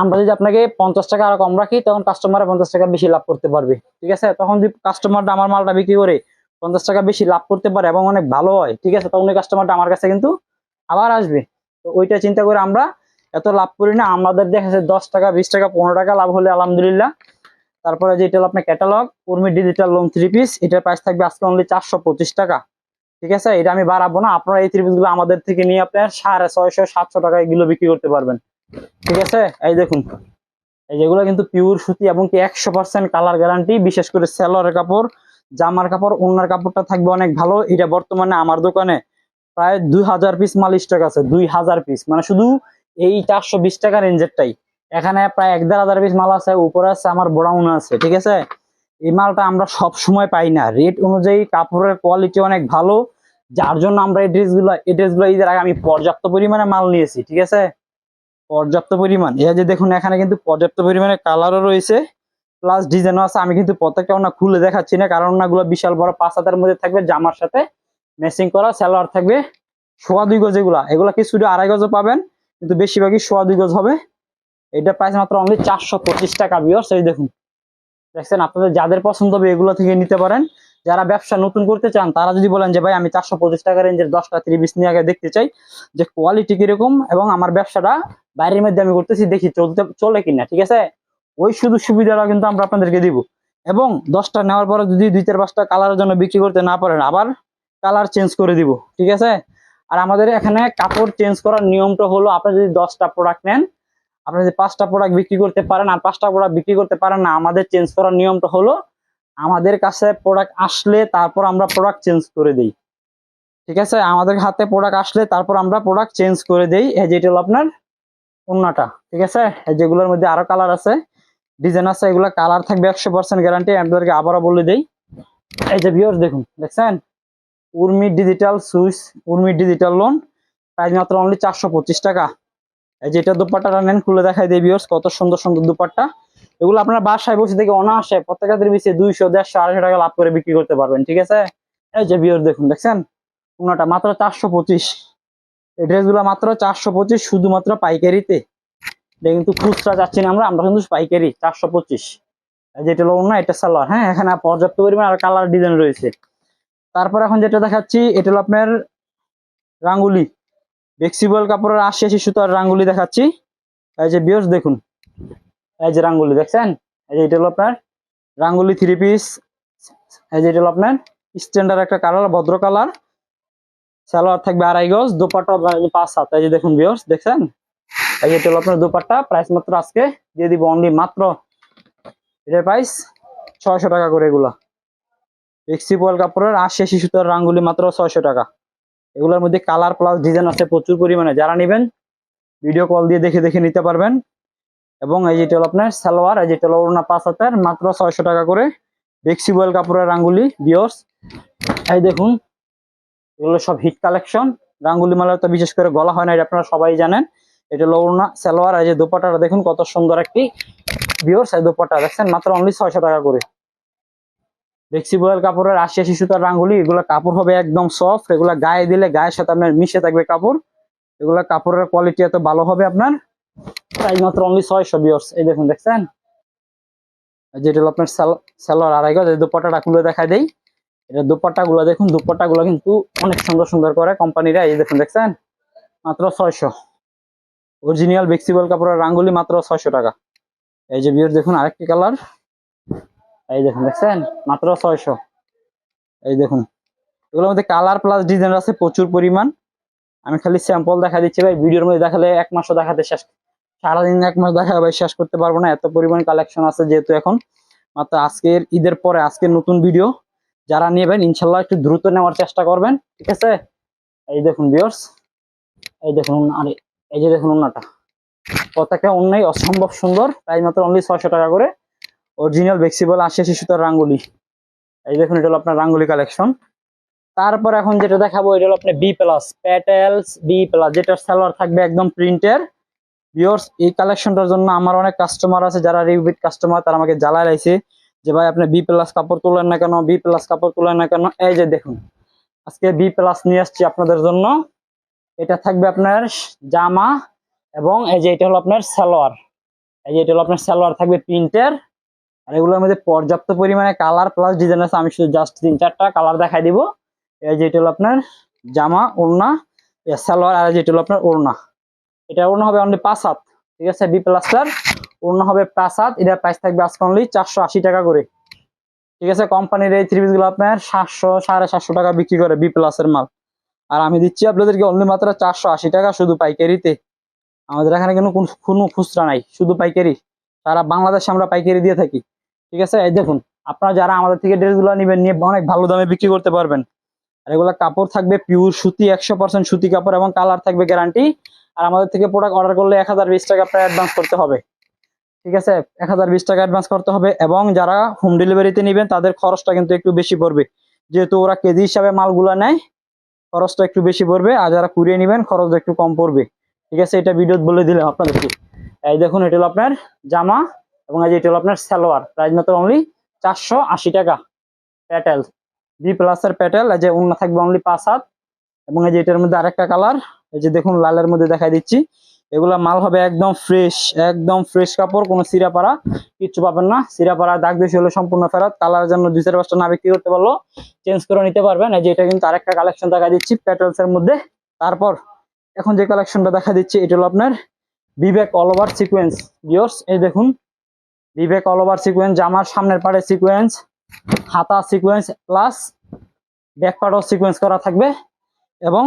আমরা যদি আপনাকে 50 টাকা আরো কম রাখি, তখন কাস্টমার 50 টাকা বেশি লাভ করতে পারবে, ঠিক আছে। তখন যদি কাস্টমারটা আমার মালটা বিক্রি করে 50 টাকা বেশি লাভ করতে পারে এবং অনেক ভালো হয়, ঠিক আছে, তখন ওই কাস্টমারটা আমার কাছে কিন্তু আবার আসবে। তো ওইটা চিন্তা করে আমরা এত লাভ করি না, আমাদের দেখা যাচ্ছে 10 টাকা 20 টাকা 15 টাকা লাভ হলে আলহামদুলিল্লাহ। তারপরে যেটা হলো আপনার catalogue Urmi digital loan 3 piece, এটার প্রাইস থাকবে আজকে অনলি 425 টাকা, ঠিক আছে। এটা আমি বাড়াবো না, আপনারা এই 3 পিস গুলো আমাদের থেকে নিয়ে আপনার 650-700 টাকা এগুলো বিক্রি করতে পারবেন, ঠিক আছে। এই দেখুন, এই যেগুলো কিন্তু পিওর সুতি এবং কি 100% কালার গ্যারান্টি। বিশেষ করে সালোয়ারের কাপড়, জামার কাপড়, ওড়নার কাপড়টা থাকবে অনেক ভালো। এটা বর্তমানে আমার দোকানে প্রায় 2000 পিস মাল স্টক আছে, 2000 পিস, মানে শুধু এই 420 টাকা রেঞ্জেরটাই এখানে প্রায় 1-1.5 পিস মাল আছে, উপরে আছে আমার ব্রাউন আছে, ঠিক আছে। এই মালটা আমরা সব সময় পাই না, রেট অনুযায়ী কাপড়ের কোয়ালিটি অনেক ভালো, যার জন্য আমরা এই ড্রেসগুলো ঈদের আগে আমি পর্যাপ্ত পরিমাণে মাল নিয়েছি, ঠিক আছে, পর্যাপ্ত পরিমাণ। এই যে দেখুন এখানে কিন্তু পর্যাপ্ত পরিমাণে কালারও রয়েছে প্লাস ডিজাইনও আছে। আমি কিন্তু প্রত্যেকটা ওনা খুলে দেখাচ্ছি না, কারণ ওনাগুলো বিশাল বড় 5 হাতের মধ্যে থাকবে, জামার সাথে ম্যাচিং করা, সালোয়ার থাকবে 2.25 গজ। এগুলা কি শুধু 2.5 গজও পাবেন, কিন্তু বেশিরভাগই 2.25 গজ হবে। এটা প্রাইস মাত্র অনলি 425 টাকা ভিউয়ার্স। এই দেখুন, দেখছেন, আপনাদের যাদের পছন্দ হবে এগুলো থেকে নিতে পারেন। যারা ব্যবসা নতুন করতে চান তারা যদি বলেন যে ভাই আমি 425 টাকা রেঞ্জের 10টা থ্রি পিস নিয়ে আগে দেখতে চাই যে কোয়ালিটি কিরকম এবং আমার ব্যবসাটা বাইরের মধ্যে আমি করতেছি দেখি চলে কিনা, ঠিক আছে, ওই শুধু সুবিধাটা কিন্তু আমরা আপনাদেরকে দিব। এবং 10টা নেওয়ার পরে যদি 2-4-5টা কালারের জন্য বিক্রি করতে না পারেন আবার কালার চেঞ্জ করে দিব, ঠিক আছে। আর আমাদের এখানে কাপড় চেঞ্জ করার নিয়মটা হলো আপনি যদি 10টা প্রোডাক্ট নেন, আপনি যদি 5টা প্রোডাক্ট বিক্রি করতে পারেন আর 5টা প্রোডাক্ট বিক্রি করতে পারেন না, আমাদের চেঞ্জ করার নিয়মটা হলো আমাদের কাছে প্রোডাক্ট আসলে তারপর আমরা প্রোডাক্ট চেঞ্জ করে দিই, ঠিক আছে। আমাদের হাতে প্রোডাক্ট আসলে তারপর আমরা প্রোডাক্ট চেঞ্জ করে দেই। এই যেটা হলো আপনার ওন্নাটা, ঠিক আছে। যেগুলোর মধ্যে আরো কালার আছে, ডিজাইন আছে, এগুলো কালার থাকবে 100% গ্যারান্টি। আপনাদেরকে আবারও বলে দেই, এই যে ভিউয়ার্স দেখুন, দেখছেন Urmi digital switch, Urmi digital loan, price মাত্র অনলি 425 টাকা। এই যে এটা দুপাট্টাটা নেন, খুলে দেখাই দিই ভিউয়ার্স, কত সুন্দর সুন্দর দুপাট্টা। এগুলো আপনারা বাসায় বসে থেকে অনায়াসে প্রত্যেকের পিছিয়ে 200, 150, 250 টাকা লাভ করে বিক্রি করতে পারবেন, ঠিক আছে। এই যে ভিউয়ার্স দেখুন, দেখছেন ওনাটা মাত্র 425। এই ড্রেসগুলো মাত্র 425 শুধুমাত্র পাইকারিতে। এটা কিন্তু খুচরা যাচ্ছি না আমরা, আমরা কিন্তু পাইকারি 425। যেটা হলো ওন্না, এটা সালোয়ার। হ্যাঁ, এখানে পর্যাপ্ত পরিমাণ আর কালার ডিজাইন রয়েছে। তারপর এখন যেটা দেখাচ্ছি এটা হলো আপনার রাঙ্গুলি, ফ্লেক্সিবল কাপড়ের 80 সুতার রাঙ্গুলি দেখাচ্ছি। এই যে ভিউয়ার্স দেখুন, এই যে রাঙ্গুলি দেখছেন, এই যে এটা হলো আপনার রাঙ্গুলি থ্রি পিস। এই যে এটা হলো আপনার স্ট্যান্ডার্ড একটা কালার, ভদ্র কালার। সালোয়ার থাকবে 2.5 গজ, দোপাট্টা 5 হাত। এই যে দেখুন ভিউয়ার্স দেখছেন, এই যে এটা হলো আপনার দোপাট্টা। প্রাইস মাত্র আজকে দিয়ে দিব অনলি মাত্র, এটার প্রাইস 600 টাকা করে। এগুলা ফ্লেক্সিবল কাপড়ের 80 সুতার রাঙ্গুলি মাত্র 600 টাকা। এগুলোর মধ্যে কালার প্লাস ডিজাইন আছে প্রচুর পরিমাণে, যারা নেবেন ভিডিও কল দিয়ে দেখে দেখে নিতে পারবেন। এবং এই যেটা হলো আপনার সালোয়ার, এই যেটা হলো ওড়না 5 হাতের, মাত্র 600 টাকা করে। ফ্লেক্সিবল কাপড়ের রাঙ্গুলি ভিউয়ার্স, এই দেখুন এগুলো সব হিট কালেকশন। রাঙ্গুলি মালা তো বিশেষ করে গলা হয় না, এটা আপনারা সবাই জানেন। এটা হলো ওড়না সালোয়ার। এই যে দোপাট্টাটা দেখুন কত সুন্দর একটি ভিউয়ার্স, এই দোপাট্টা দেখছেন মাত্র অনলি 600 টাকা করে। ফ্লেক্সিবল কাপড়ের 80 সুতার রাঙ্গুলি, এগুলো কাপড় হবে একদম সফট, এগুলো গায়ে দিলে গায়ের সাথে আপনার মিশে থাকবে কাপড়। এগুলো কাপড়ের কোয়ালিটি এত ভালো হবে আপনার। প্রাইস মাত্র অনলি 600 ভিউয়ার্স। এই দেখুন দেখছেন, যেটা হলো আপনার সালোয়ার 2.5 গজ। এই দোপাট্টাটা খুলে দেখাই দেই, এটা দোপাট্টা গুলো দেখুন, দোপাট্টা গুলো কিন্তু অনেক সুন্দর সুন্দর করে কোম্পানিরা। এই দেখুন দেখছেন মাত্র 600। অরিজিনাল ফ্লেক্সিবল কাপড়ের রাঙ্গুলি মাত্র 600 টাকা। এই যে ভিউয়ার্স দেখুন আরেকটি কালার, এই দেখুন দেখছেন মাত্র 600। এই দেখুন এগুলোর মধ্যে কালার প্লাস ডিজাইন আছে প্রচুর পরিমাণ। আমি খালি স্যাম্পল দেখা দিচ্ছি ভাই, ভিডিওর মধ্যে দেখালে 1 মাসও দেখাতে শেষ, সারাদিন 1 মাস দেখা ভাই শেষ করতে পারবো না, এত পরিমাণ কালেকশন আছে। যেহেতু এখন মাত্র আজকের ঈদের পরে আজকের নতুন ভিডিও, যারা নেবেন ইনশাল্লাহ একটু দ্রুত নেওয়ার চেষ্টা করবেন, ঠিক আছে। এই দেখুন ভিউয়ার্স, এই দেখুন, আরে এই যে দেখুন ওন্নাটা, প্রত্যেকটা ওন্নাই অসম্ভব সুন্দর। প্রাইস মাত্র অনলি 600 টাকা করে। অরিজিনাল ফ্লেক্সিবল 80 সুতার রাঙ্গুলি। এই দেখুন এটা হলো আপনার রাঙ্গুলি কালেকশন। তারপর এখন যেটা দেখাবো এটা হলো আপনার B plus petals, B plus, যেটা সালোয়ার থাকবে একদম প্রিন্টের। ভিউয়ার্স এই কালেকশনটার জন্য আমার অনেক কাস্টমার আছে যারা রিপিট কাস্টমার, তারা আমাকে জ্বালায় রাখছে যে ভাই আপনি বি প্লাস কাপড় তোলেন না কেন, বি প্লাস কাপড় তোলেন না কেন। এই যে দেখুন আজকে বি প্লাস নিয়ে আসছি আপনাদের জন্য। এটা থাকবে আপনার জামা এবং এই যে এটা হলো আপনার সালোয়ার। এই যে এটা হলো আপনার সালোয়ার থাকবে প্রিন্টের। আর এগুলোর মধ্যে পর্যাপ্ত পরিমাণে কালার প্লাস ডিজাইন আছে, আমি শুধু জাস্ট 3-4টা কালার দেখাই দিব। এই যে এটা হলো আপনার জামা, ওড়না, সালোয়ার। আর যেটা হলো আপনার ওড়না, এটা ওড়না হবে অনলি 5 হাত, ঠিক আছে। বি প্লাসটার ওড়না হবে 5 হাত। এটার প্রাইস থাকবে আজকে অনলি 480 টাকা করে, ঠিক আছে। কোম্পানির এই থ্রি পিস গুলো আপনার 700, 750 টাকা বিক্রি করে বি প্লাসের মাল, আর আমি দিচ্ছি আপনাদেরকে অনলি মাত্র 480 টাকা শুধু পাইকারিতে। আমাদের এখানে কোনো খুচরা নাই, শুধু পাইকারি। সারা বাংলাদেশে আমরা পাইকারি দিয়ে থাকি, ঠিক আছে। এই দেখুন আপনারা যারা আমাদের থেকে ড্রেসগুলো নেবেন, নিয়ে অনেক ভালো দামে বিক্রি করতে পারবেন। আর এগুলো কাপড় থাকবে পিওর সুতি, 100% সুতি কাপড় এবং কালার থাকবে গ্যারান্টি। আর আমাদের থেকে প্রোডাক্ট অর্ডার করলে 1020 টাকা আপনার অ্যাডভান্স করতে হবে, ঠিক আছে। 1020 টাকা অ্যাডভান্স করতে হবে। এবং যারা হোম ডেলিভারিতে নেবেন তাদের খরচটা কিন্তু একটু বেশি পড়বে, যেহেতু ওরা কেজি হিসাবে মালগুলো নেয়, খরচটা একটু বেশি পড়বে। আর যারা কুরিয়ে নেবেন খরচটা একটু কম পড়বে, ঠিক আছে। এটা ভিডিও বলে দিলাম আপনাদেরকে। এই দেখুন এটা হলো আপনার জামা এবং এই যে এটা হলো আপনার সালোয়ার। প্রাইস মাত্র অনলি 480 টাকা। প্যাটেল, বি প্লাসের প্যাটেল। এই যে ওড়না থাকবে অনলি 5 হাত। এবং এই যে এটার মধ্যে আরেকটা কালার, এই যে দেখুন লালের মধ্যে দেখাই দিচ্ছি। এগুলা মাল হবে একদম ফ্রেশ কাপড়, কোনো সিরাপাড়া কিচ্ছু পাবেন না। সিরাপাড়া দাগ বেশি হলে সম্পূর্ণ ফেরত, কালার জন্য 2-4-5টা না বিক্রি করতে পারলো চেঞ্জ করে নিতে পারবেন। এই যে এটা কিন্তু আরেকটা কালেকশন দেখা দিচ্ছি প্যাটেলস এর মধ্যে। তারপর এখন যে কালেকশনটা দেখা দিচ্ছি এটা হলো আপনার বিবেক অল ওভার সিকোয়েন্স ভিউয়ার্স। এই দেখুন বিবেক অল ওভার সিকোয়েন্স, জামার সামনের পাড়ে সিকোয়েন্স, হাতা সিকোয়েন্স প্লাস ব্যাক পার্টও সিকোয়েন্স করা থাকবে এবং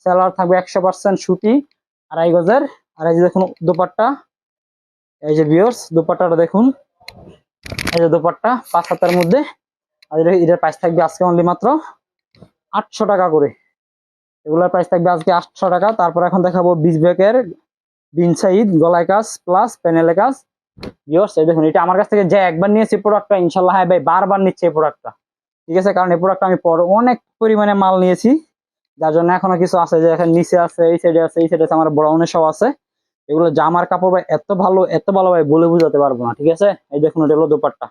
সেলার থাকবে 100% সুতি 2.5 গজের। আর এই যে দেখুন দোপাট্টা, এই যে ভিউয়ার্স দোপাট্টাটা দেখুন, এই যে দোপাট্টা 5 হাতের মধ্যে। আর এটার প্রাইস থাকবে আজকে অনলি মাত্র 800 টাকা করে। এগুলোর প্রাইস থাকবে আজকে 800 টাকা। তারপর এখন দেখাবো বিজবেকের বিন সাইড গলায় কাজ প্লাস প্যানেলে কাজ ভিউয়ার্স। এই দেখুন এটা আমার কাছ থেকে যে একবার নিয়েছি প্রোডাক্টটা, ইনশাল্লাহ হ্যাঁ ভাই বারবার নিচ্ছে এই প্রোডাক্টটা, ঠিক আছে? কারণ এই প্রোডাক্টটা আমি পরে অনেক পরিমাণে মাল নিয়েছি, যার জন্য এখনো কিছু আছে যে এখানে নিচে আছে, এই সাইডে আছে, এই সাইডে আছে, আমার ব্রাউনের সব আছে। এগুলো জামার কাপড় ভাই এত ভালো ভাই বলে বুঝাতে পারবো না, ঠিক আছে? এই দেখুন এটা হলো দোপাট্টা,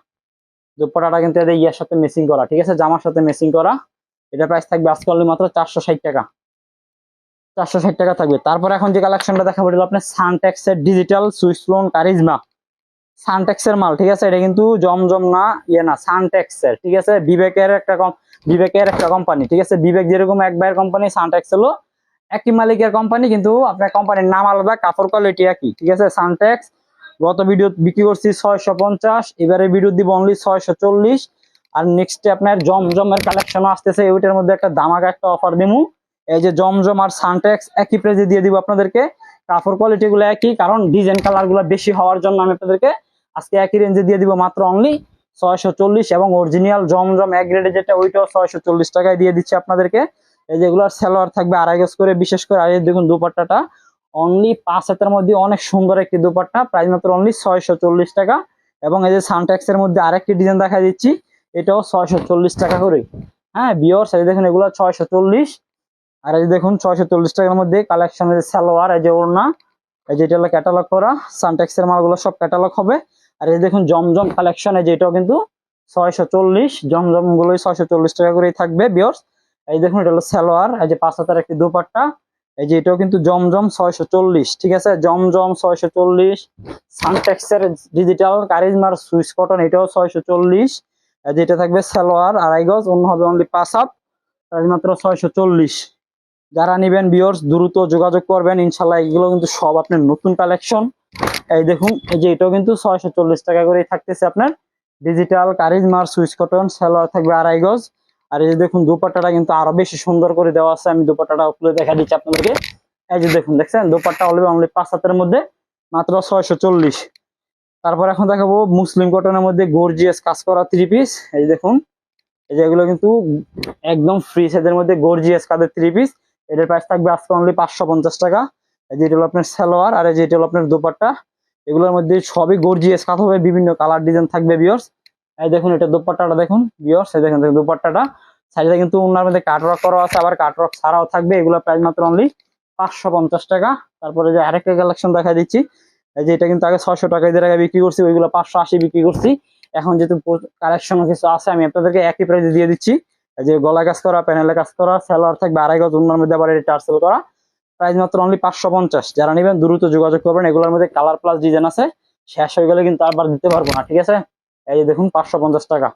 দোপাট্টাটা কিন্তু এদের ইয়ার সাথে মেসিং করা, ঠিক আছে? জামার সাথে মেসিং করা। এটা প্রাইস থাকবে আজকে অনলি মাত্র 460 টাকা, 460 টাকা থাকবে। তারপর এখন যে কালেকশনটা দেখাবো এটা হলো আপনার সানটেক্স এর digital Swiss loan charisma, Suntex এর মাল, ঠিক আছে? এটা কিন্তু জমজম না ইয়ে না, সানটেক্স এর, ঠিক আছে? বিবেকের একটা কোম্পানি, ঠিক আছে? বিবেক যেরকম এক ভাইয়ের কোম্পানি, সানটেক্স হলো একই মালিকের কোম্পানি, কিন্তু আপনার কোম্পানির নাম আলাদা, কাপড় কোয়ালিটি একই, ঠিক আছে? সানটেক্স গত ভিডিও বিক্রি করছি 650, এবারে ভিডিও দিব অনলি 640। আর নেক্সটে আপনার জমজমের কালেকশন আসতেছে, ওইটার মধ্যে একটা ধামাকা একটা অফার দিমু। এই যে জমজম আর সানটেক্স একই প্রাইসে দিয়ে দিব আপনাদেরকে, কাপড় কোয়ালিটি গুলো একই, কারণ ডিজাইন কালার গুলো বেশি হওয়ার জন্য আমি আপনাদেরকে আজকে একই রেঞ্জে দিয়ে দিব মাত্র অনলি 640। এবং অরিজিনাল জমজম এক গ্রেডে যেটা ওইটাও 640 টাকায় দিয়ে দিচ্ছি আপনাদেরকে। এই যেগুলোর সেলোয়ার থাকবে 2.5 গজ করে, বিশেষ করে। আর এই দেখুন দুপাট্টাটা অনলি 5 হাতের মধ্যে অনেক সুন্দর একটি দুপাট্টা, প্রাইস মাত্র অনলি 640 টাকা। এবং এই যে সানটেক্স এর মধ্যে আরেকটি ডিজাইন দেখা দিচ্ছি, এটাও 640 টাকা করে। হ্যাঁ ভিউয়ার্স এই দেখুন এগুলো 640। আর এই যে দেখুন 640 টাকার মধ্যে কালেকশনের সালোয়ার, এই যে ওড়না, এই যে এটা হলো ক্যাটালগ করা, সানটেক্স এর মালগুলো সব ক্যাটালগ হবে। আর এই দেখুন জমজম কালেকশন, এই যে এটাও কিন্তু 640, জমজম গুলোই 640 টাকা করেই থাকবে ভিউয়ার্স। এই দেখুন এটা হলো সালোয়ার, এই যে 5 হাতের একটি দুপাট্টা, এই যে এটাও কিন্তু জমজম 640, ঠিক আছে? জমজম 640। সানটেক্স এর ডিজিটাল কারিজমার সুইস কটন, এটাও 640। এই যে এটা থাকবে সালোয়ার 2.5 গজ, অন্য হবে অনলি 5 হাত, প্রাইস মাত্র 640। যারা নিবেন ভিউয়ার্স দ্রুত যোগাযোগ করবেন, ইনশাল্লাহ এগুলো কিন্তু সব আপনার নতুন কালেকশন। এই দেখুন এই যে এটাও কিন্তু 640 টাকা করে থাকতেছে আপনার ডিজিটাল কারিজমার সুইচ কটন, সালোয়ার থাকবে 2.5 গজ। আর এই যে দেখুন দুপাট্টাটা কিন্তু আরো বেশি সুন্দর করে দেওয়া আছে, আমি দুপাট্টাটা খুলে দেখা দিচ্ছি আপনাদেরকে। এই যে দেখুন দেখছেন দুপাট্টা অনলি 5 হাতের মধ্যে মাত্র 640। তারপর এখন দেখাবো মুসলিম কটনের মধ্যে গর্জিয়াস কাজ করা 3 পিস। এই দেখুন এই যে এগুলো কিন্তু একদম ফ্রি সাইজের মধ্যে গর্জিয়াস কাদের 3 পিস, এটার প্রাইস থাকবে আজকে অনলি 550 টাকা। এই যে এটা হলো আপনার সালোয়ার, আর এই যে এটা হলো আপনার দোপাট্টা। এগুলোর মধ্যে সবই গর্জিয়াস কাজ হবে, বিভিন্ন কালার ডিজাইন থাকবে ভিউয়ার্স। এই দেখুন এটা দোপাট্টাটা দেখুন ভিউয়ার্স, এই দেখুন দোপাট্টাটা সাইডে কিন্তু ওনার মধ্যে কাটওয়ার্ক করা আছে, আবার কাটওয়ার্ক ছাড়াও থাকবে। এগুলো প্রাইস মাত্র অনলি 550 টাকা। তারপরে যে আরেকটা কালেকশন দেখা দিচ্ছি, এই যে এটা কিন্তু আগে 600 টাকা দিয়ে আগে বিক্রি করছি, ওইগুলো 580 বিক্রি করছি। এখন যেহেতু কালেকশন কিছু আছে আমি আপনাদেরকে একই প্রাইসে দিয়ে দিচ্ছি। এই যে গলা কাজ করা, প্যানেলে কাজ করা, সালোয়ার থাকবে 2.5 গজ, ওনার মধ্যে আবার এটা টার্সেল করা, প্রাইস মাত্র অনলি 550। যারা নেবেন দ্রুত যোগাযোগ করবেন, এগুলোর মধ্যে কালার প্লাস ডিজাইন আছে, শেষ হয়ে গেলে কিন্তু আবার দিতে পারবো না, ঠিক আছে? এই যে দেখুন 550 টাকা,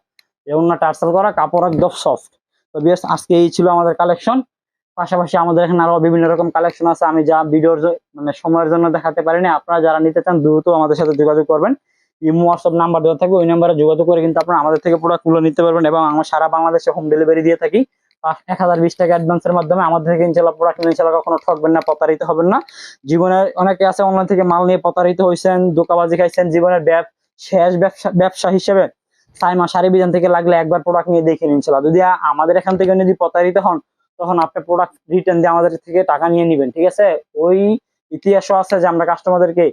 এবং না টার্সেল করা, কাপড় একদম সফট। তো বিয়ার্স আজকে এই ছিল আমাদের কালেকশন। পাশাপাশি আমাদের এখানে আরো বিভিন্ন রকম কালেকশন আছে, আমি যা ভিডিওর মানে সময়ের জন্য দেখাতে পারিনি। আপনারা যারা নিতে চান দ্রুত আমাদের সাথে যোগাযোগ করবেন, ইমো হোয়াটসঅ্যাপ নাম্বার দেওয়া থাকবে, ওই নাম্বারে যোগাযোগ করে কিন্তু আপনারা আমাদের থেকে প্রোডাক্টগুলো নিতে পারবেন। এবং আমরা সারা বাংলাদেশে হোম ডেলিভারি দিয়ে থাকি। 1020 টাকা অ্যাডভান্সের মাধ্যমে আমাদের থেকে ইনশাল্লাহ প্রোডাক্ট ইনশাল্লাহ কখনো ঠকবেন না, প্রতারিত হবেন না। জীবনে অনেকে আছে অনলাইন থেকে মাল নিয়ে প্রতারিত হয়েছেন, ধোঁকাবাজি খাইছেন। জীবনের শেষ ব্যবসা হিসেবে সাইমা শাড়ি বিধান থেকে লাগলে একবার প্রোডাক্ট নিয়ে দেখেন, ইনশাল্লাহ যদি আমাদের এখান থেকে যদি প্রতারিত হন তখন আপনি প্রোডাক্ট রিটার্ন দিয়ে আমাদের থেকে টাকা নিয়ে নিবেন, ঠিক আছে? ওই ইতিহাসও আছে যে আমরা কাস্টমারদেরকে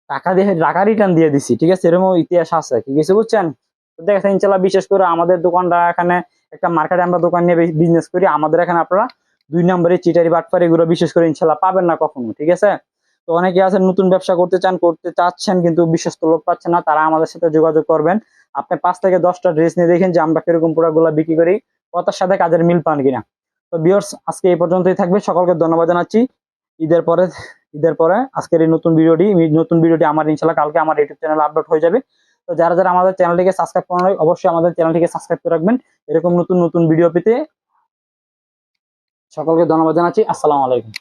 টাকা রিটার্ন দিয়ে দিছি, ঠিক আছে? এরকম ইতিহাস আছে, কি কিছু বুঝছেন? দেখেন ইনশাল্লাহ, বিশেষ করে আমাদের দোকানটা এখানে একটা মার্কেটে আমরা দোকান নিয়ে বিজনেস করি, আমাদের এখানে আপনারা 2 নম্বরে চিটারি বাটপারি এগুলো বিশেষ করে ইনশাল্লাহ পাবেন না কখনো, ঠিক আছে? তো অনেকে আছে নতুন ব্যবসা করতে চাচ্ছেন কিন্তু বিশ্বস্ত লোক পাচ্ছেন না, তারা আমাদের সাথে যোগাযোগ করবেন। আপনি 5 থেকে 10টা ড্রেস নিয়ে দেখেন যে আমরা কিরকম প্রোডাক্ট গুলা বিক্রি করি, কথার সাথে কাজের মিল পান কিনা। তো ভিউয়ার্স আজকে এই পর্যন্তই থাকবে, সকলকে ধন্যবাদ জানাচ্ছি। ঈদের পরে ঈদের পরে আজকের এই নতুন ভিডিওটি আমার ইনশাল্লাহ কালকে আমার ইউটিউব চ্যানেলে আপলোড হয়ে যাবে। তো যারা যারা আমাদের চ্যানেলটিকে সাবস্ক্রাইব করেন নাই অবশ্যই আমাদের চ্যানেলটিকে সাবস্ক্রাইব করে রাখবেন এরকম নতুন নতুন ভিডিও পেতে। সকলকে ধন্যবাদ জানাচ্ছি। আসসালামু আলাইকুম।